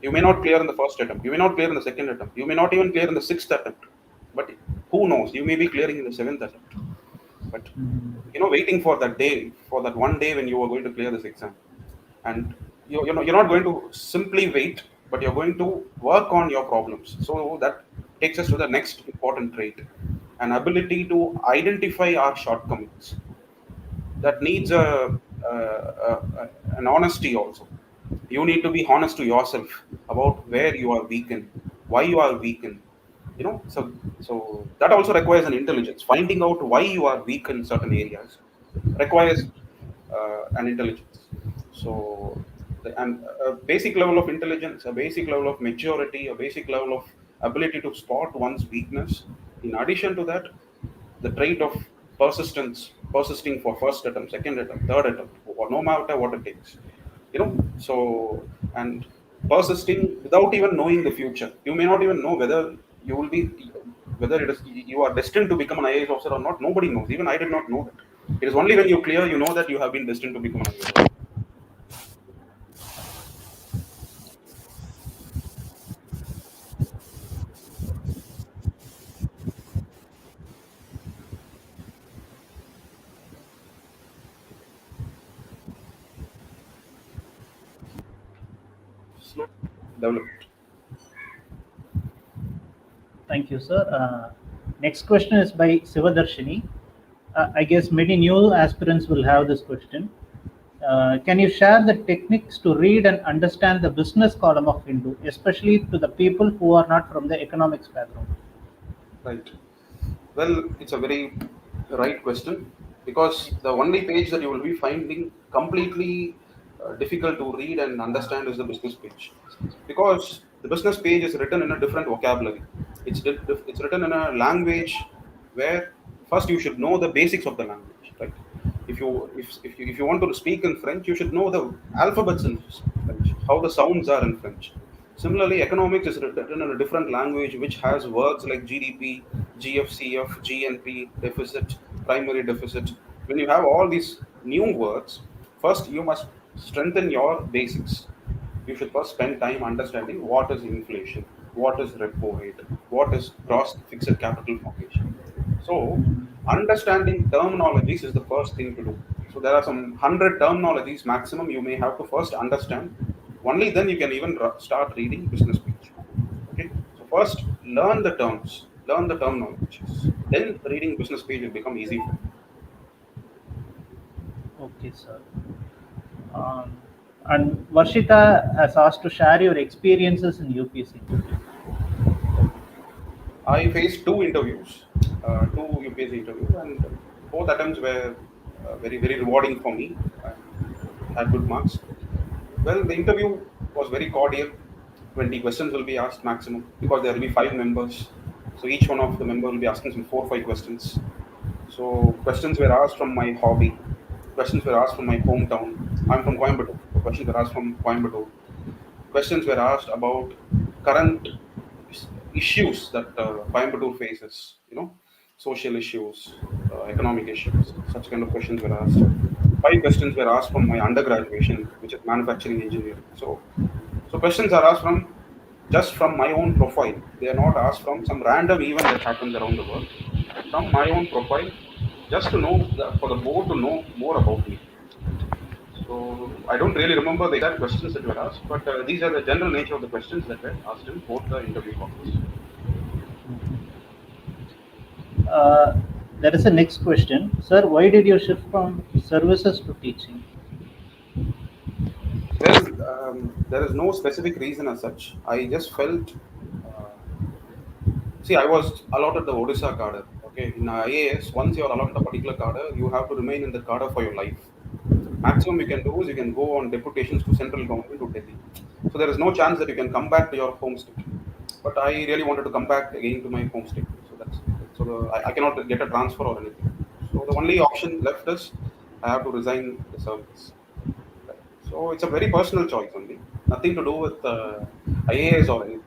You may not clear in the first attempt. You may not clear in the second attempt. You may not even clear in the sixth attempt. But who knows? You may be clearing in the seventh attempt. But waiting for that day, for that one day when you are going to clear this exam, and you're not going to simply wait, but you're going to work on your problems. So that takes us to the next important trait, an ability to identify our shortcomings. That needs an honesty also. You need to be honest to yourself about where you are weakened, why you are weakened. So that also requires an intelligence. Finding out why you are weak in certain areas requires an intelligence. So and a basic level of intelligence, a basic level of maturity, a basic level of ability to spot one's weakness. In addition to that, the trait of persistence, persisting for first attempt, second attempt, third attempt, or no matter what it takes. So and persisting without even knowing the future. You may not even know whether you will be, whether it is you are destined to become an IAS officer or not. Nobody knows. Even I did not know that. It is only when you clear, you know that you have been destined to become an IAS officer. Slow development. Thank you, sir. Next question is by Sivadarshini. I guess many new aspirants will have this question. Can you share the techniques to read and understand the business column of Hindu, especially to the people who are not from the economics background? Right. Well, it's a very right question because the only page that you will be finding completely difficult to read and understand is the business page, because the business page is written in a different vocabulary. It's written in a language where first you should know the basics of the language, right? If you want to speak in French, you should know the alphabets in French, how the sounds are in French. Similarly, economics is written in a different language which has words like GDP, GFCF, GNP, deficit, primary deficit. When you have all these new words, first you must strengthen your basics. You should first spend time understanding what is inflation, what is repo rate, what is gross fixed capital formation. So, understanding terminologies is the first thing to do. So, there are some 100 terminologies maximum you may have to first understand. Only then you can even start reading business page. Okay. So, first learn the terms, learn the terminologies. Then reading business page will become easy for you. Okay, sir. Um, and Varshita has asked to share your experiences in UPSC. Okay. I faced two interviews, two UPSC interviews, and both attempts were very, very rewarding for me and had good marks. Well, the interview was very cordial. 20 questions will be asked maximum because there will be five members. So each one of the member will be asking some 4 or 5 questions. So questions were asked from my hobby. Questions were asked from my hometown. I'm from Coimbatore. So questions were asked from Coimbatore. Questions were asked about current issues that Coimbatore faces, social issues, economic issues. Such kind of questions were asked. Five questions were asked from my undergraduation, which is manufacturing engineering. So questions are asked from my own profile. They are not asked from some random event that happens around the world. From my own profile, just to know for the board to know more about me. Right? So I don't really remember the exact questions that were asked, but these are the general nature of the questions that were asked in both the interview process. Uh, there is a next question. Sir, why did you shift from services to teaching? Well, there is no specific reason as such. I just felt. Uh, See, I was allotted the Odisha cadre. Okay, in IAS, once you are allotted a particular cadre, you have to remain in the cadre for your life. Maximum you can do is you can go on deputations to central government to Delhi. So there is no chance that you can come back to your home state. But I really wanted to come back again to my home state. So I cannot get a transfer or anything. So the only option left is I have to resign the service. Right. So it's a very personal choice only, nothing to do with IAS or anything.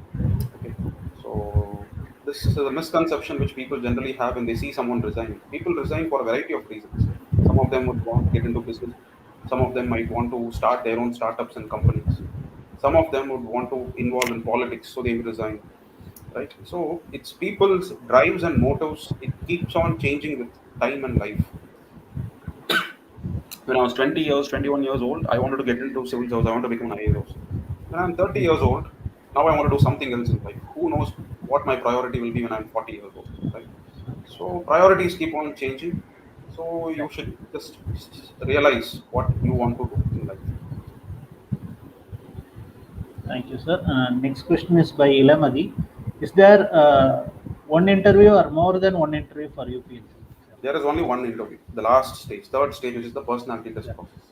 Okay. So this is a misconception which people generally have when they see someone resign. People resign for a variety of reasons. Some of them would want to get into business. Some of them might want to start their own startups and companies. Some of them would want to involve in politics, so they resign. Right. So it's people's drives and motives. It keeps on changing with time and life. When I was 20 years, 21 years old, I wanted to get into civil service. I want to become an IAS officer. When I'm 30 years old, now I want to do something else in life. Who knows what my priority will be when I'm 40 years old, right? So priorities keep on changing. So you should just realize what you want to do in life. Thank you, sir. Next question is by Ilamadi. Is there one interview or more than one interview for UPSC? There is only one interview, the last stage, third stage, which is the personality test Yeah. process.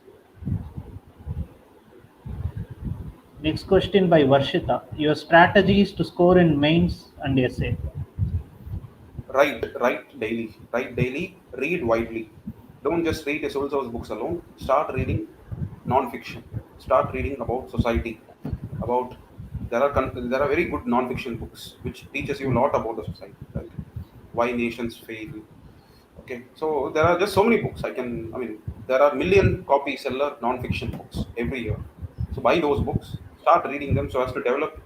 Next question by Varshita. Your strategies to score in mains and essay. Write daily, read widely. Don't just read a civil service books alone. Start reading non-fiction. Start reading about society. About there are very good non-fiction books which teaches you a lot about the society, right? Why nations fail. Okay, so there are just so many books. There are million copy seller non-fiction books every year. So buy those books, start reading them so as to develop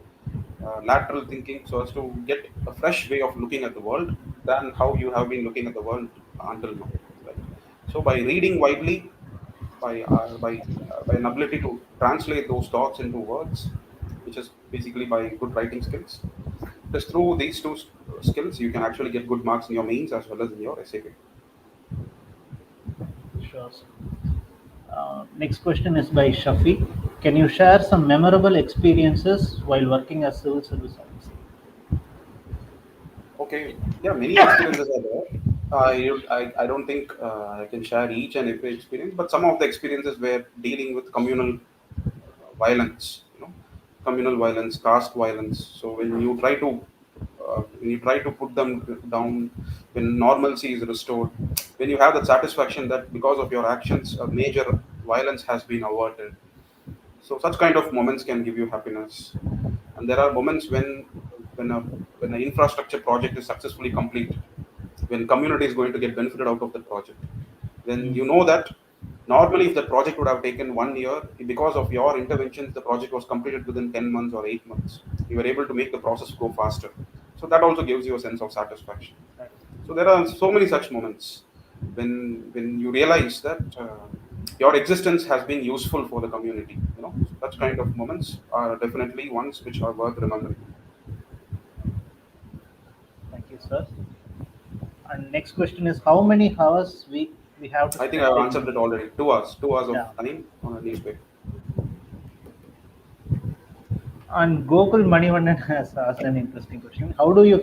lateral thinking, so as to get a fresh way of looking at the world than how you have been looking at the world until now. Right. So by reading widely, by an ability to translate those thoughts into words, which is basically by good writing skills. Just through these two skills, you can actually get good marks in your mains as well as in your essay paper. Sure, sir. Next question is by Shafi. Can you share some memorable experiences while working as civil service officer? Okay, yeah, many experiences are there. I don't think I can share each and every experience, but some of the experiences were dealing with communal violence, communal violence, caste violence. So when you try to put them down, when normalcy is restored, when you have that satisfaction that because of your actions, a major violence has been averted. So such kind of moments can give you happiness. And there are moments when a when an infrastructure project is successfully completed, when community is going to get benefited out of the project, when you know that normally if the project would have taken 1 year, because of your interventions the project was completed within 10 months or 8 months, you were able to make the process go faster. So that also gives you a sense of satisfaction. So there are so many such moments when you realize that your existence has been useful for the community. Such kind of moments are definitely ones which are worth remembering. Thank you, sir. And next question is how many hours we have to I think I spend have in. answered it already. 2 hours of Yeah. time on a newspaper. And Gokul Manivannan has asked an interesting question. How do you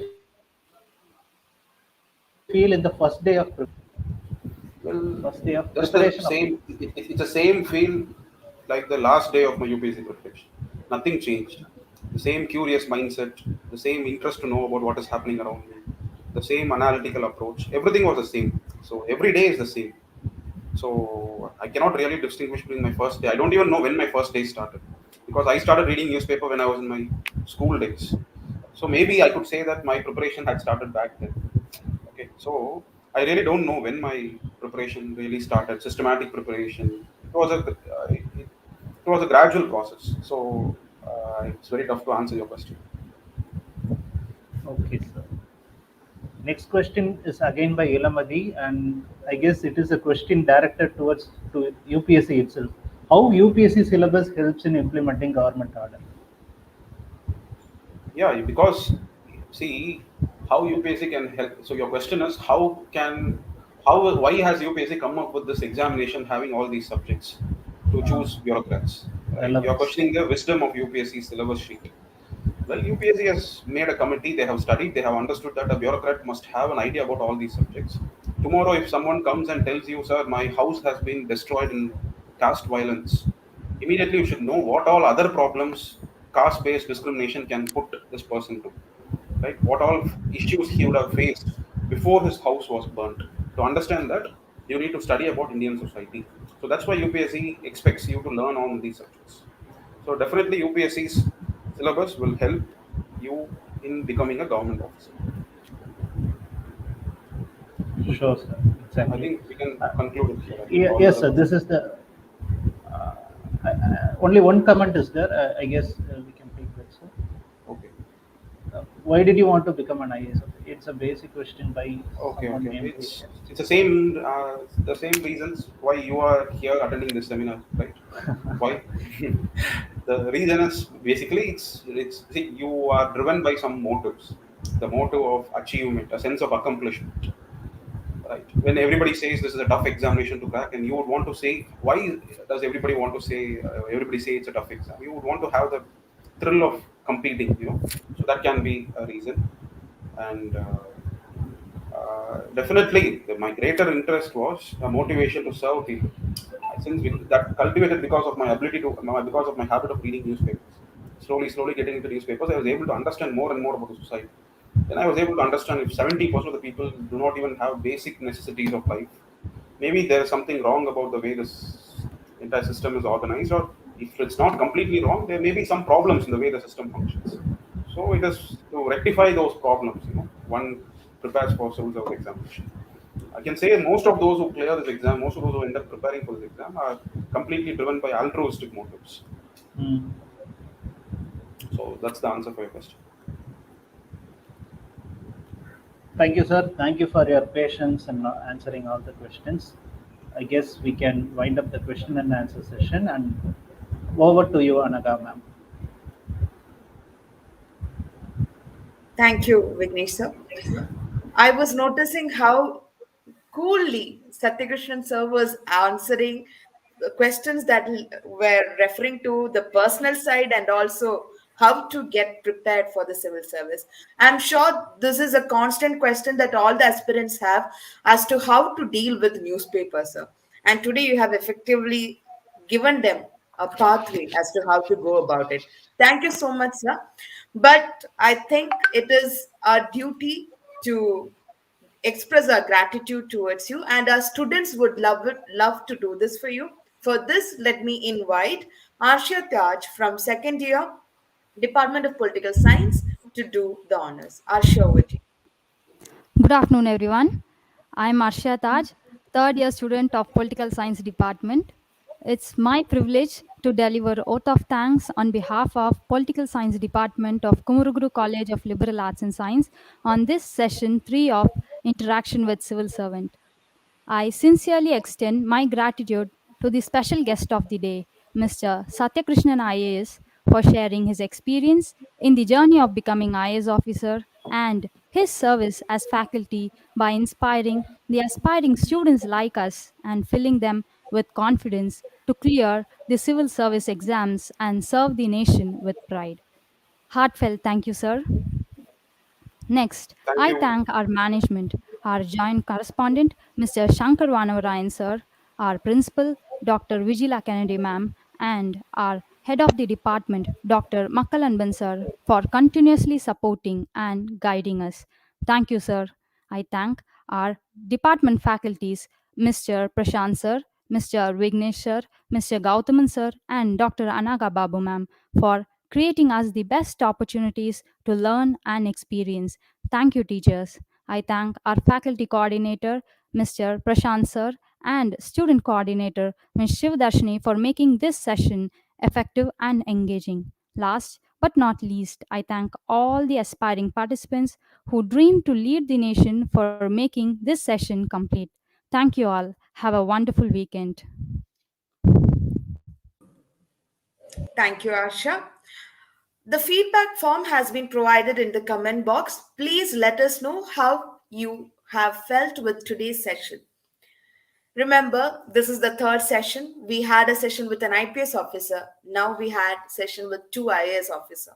feel in the first day of preparation? Well, First day of just the preparation of same. It's the same feel like the last day of my UPSC preparation. Nothing changed. The same curious mindset, the same interest to know about what is happening around me, the same analytical approach. Everything was the same. So every day is the same. So I cannot really distinguish between my first day. I don't even know when my first day started because I started reading newspaper when I was in my school days. So maybe I could say that my preparation had started back then. Okay, so I really don't know when my preparation really started. Systematic preparation. It was a gradual process. So it's very tough to answer your question. Okay, sir. Next question is again by Ilamadi, and I guess it is a question directed towards to UPSC itself. How UPSC syllabus helps in implementing government order? Yeah, because see how UPSC can help. So your question is why has UPSC come up with this examination having all these subjects to Uh, choose bureaucrats, right? You're Relevance. questioning the wisdom of UPSC syllabus sheet. Well, UPSC has made a committee, they have studied, they have understood that a bureaucrat must have an idea about all these subjects. Tomorrow, if someone comes and tells you, sir, my house has been destroyed in caste violence, immediately you should know what all other problems caste based discrimination can put this person to, right? What all issues he would have faced before his house was burnt. To understand that, you need to study about Indian society. So that's why UPSC expects you to learn on these subjects. So definitely UPSC's syllabus will help you in becoming a government officer. Sure, sir. I Exactly. think we can Uh, conclude it here. I think all yes, other sir. This questions. is the only one comment is there. I guess we can take that, sir. Okay. Why did you want to become an IAS? It's a basic question by Okay, someone okay. named It's the same reasons why you are here attending this seminar, right? Why? The reason is basically it's see, you are driven by some motives. The motive of achievement, a sense of accomplishment, right? When everybody says this is a tough examination to crack, and you would want to say, why does everybody want to say? Everybody say it's a tough exam. You would want to have the thrill of competing, So that can be a reason, and definitely my greater interest was a motivation to serve people. Since that cultivated because of my habit of reading newspapers. Slowly getting into newspapers, I was able to understand more and more about the society. Then I was able to understand if 70% of the people do not even have basic necessities of life, maybe there is something wrong about the way this entire system is organized, or if it's not completely wrong, there may be some problems in the way the system functions. So it is to rectify those problems, one prepares for civil service examination. I can say most of those who clear this exam, most of those who end up preparing for this exam are completely driven by altruistic motives. Mm. So that's the answer for your question. Thank you, sir. Thank you for your patience and answering all the questions. I guess we can wind up the question and answer session. And over to you, Anaga, ma'am. Thank you, Vignesh sir. I was noticing how coolly Satyakrishnan sir was answering questions that were referring to the personal side and also how to get prepared for the civil service. I'm sure this is a constant question that all the aspirants have as to how to deal with newspapers, sir. And today you have effectively given them a pathway as to how to go about it. Thank you so much, sir. But I think it is our duty to express our gratitude towards you, and our students would love to do this for you. For this, let me invite Arshia Taj from second year Department of Political Science to do the honors. Arshia, over to you. Good afternoon, everyone. I'm Arshia Taj, third year student of Political Science Department. It's my privilege to deliver oath of thanks on behalf of Political Science Department of Kumuruguru College of Liberal Arts and Science on this session 3 of Interaction with Civil Servant. I sincerely extend my gratitude to the special guest of the day, Mr. Sakthyakrishnan IAS, for sharing his experience in the journey of becoming IAS officer and his service as faculty by inspiring the aspiring students like us and filling them with confidence to clear the civil service exams and serve the nation with pride. Heartfelt thank you, sir. Next, Thank I you. thank our management, our joint correspondent, Mr. Shankar Ryan sir, our principal, Dr. Vijila Kennedy ma'am, and our head of the department, Dr. Makkalanban sir, for continuously supporting and guiding us. Thank you, sir. I thank our department faculties, Mr. Prashant sir, Mr. Vignesh sir, Mr. Gautaman sir, and Dr. Anaga Babu ma'am for creating us the best opportunities to learn and experience. Thank you, teachers. I thank our faculty coordinator, Mr. Prashant sir, and student coordinator, Ms. Shivdarshini, for making this session effective and engaging. Last but not least, I thank all the aspiring participants who dream to lead the nation for making this session complete. Thank you all. Have a wonderful weekend. Thank you, Arsha. The feedback form has been provided in the comment box. Please let us know how you have felt with today's session. Remember, this is the third session. We had a session with an IPS officer. Now we had session with two IAS officer.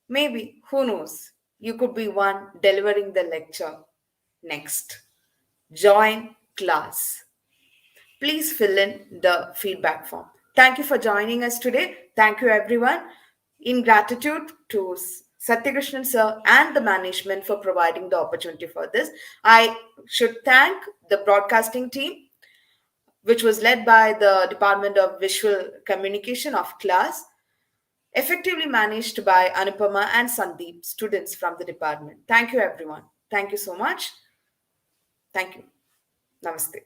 Maybe, who knows? You could be one delivering the lecture next. Join class. Please fill in the feedback form. Thank you for joining us today. Thank you, everyone. In gratitude to Satyakrishnan sir and the management for providing the opportunity for this, I should thank the broadcasting team, which was led by the Department of Visual Communication of class, effectively managed by Anupama and Sandeep, students from the department. Thank you, everyone. Thank you so much. Thank you. Namaste.